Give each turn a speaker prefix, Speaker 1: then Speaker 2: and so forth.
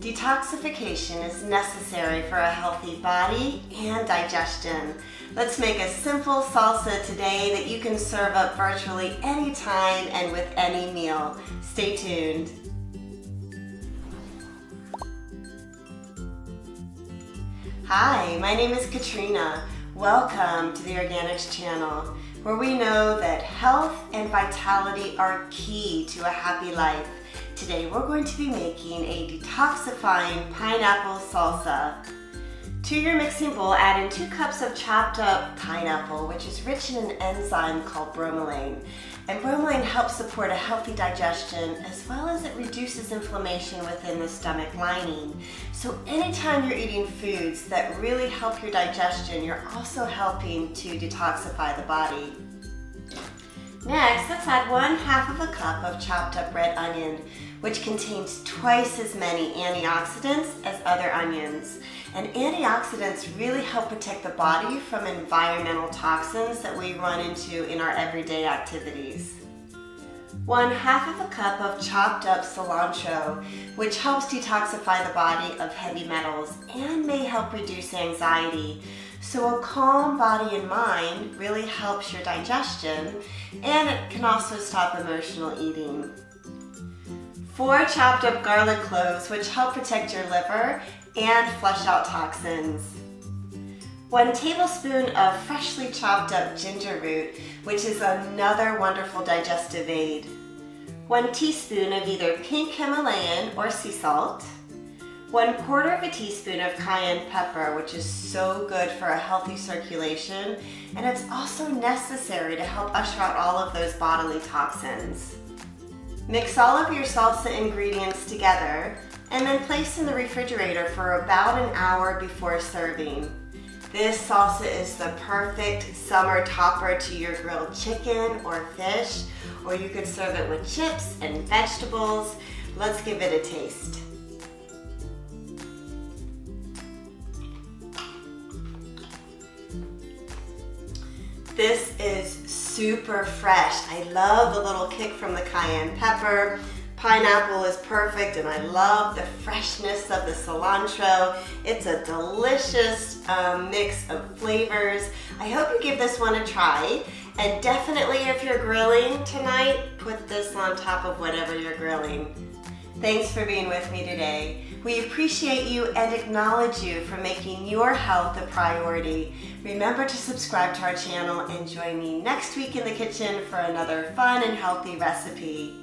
Speaker 1: Detoxification is necessary for a healthy body and digestion. Let's make a simple salsa today that you can serve up virtually any time and with any meal. Stay tuned. Hi, my name is Katrina. Welcome to the Organixx channel, where we know that health and vitality are key to a happy life. Today we're going to be making a detoxifying pineapple salsa. To your mixing bowl, add in 2 cups of chopped up pineapple, which is rich in an enzyme called bromelain. And bromelain helps support a healthy digestion as well as it reduces inflammation within the stomach lining. So anytime you're eating foods that really help your digestion, you're also helping to detoxify the body. Next, let's add 1/2 cup of chopped up red onion, which contains twice as many antioxidants as other onions. And antioxidants really help protect the body from environmental toxins that we run into in our everyday activities. 1/2 cup of chopped up cilantro, which helps detoxify the body of heavy metals and may help reduce anxiety. So a calm body and mind really helps your digestion, and it can also stop emotional eating. 4 chopped up garlic cloves, which help protect your liver and flush out toxins. 1 tablespoon of freshly chopped up ginger root, which is another wonderful digestive aid. 1 teaspoon of either pink Himalayan or sea salt. 1/4 teaspoon of cayenne pepper, which is so good for a healthy circulation, and it's also necessary to help usher out all of those bodily toxins. Mix all of your salsa ingredients together and then place in the refrigerator for about an hour before serving. This salsa is the perfect summer topper to your grilled chicken or fish, or you could serve it with chips and vegetables. Let's give it a taste. This is super fresh. I love the little kick from the cayenne pepper. Pineapple is perfect, and I love the freshness of the cilantro. It's a delicious mix of flavors. I hope you give this one a try. And definitely, if you're grilling tonight, put this on top of whatever you're grilling. Thanks for being with me today. We appreciate you and acknowledge you for making your health a priority. Remember to subscribe to our channel and join me next week in the kitchen for another fun and healthy recipe.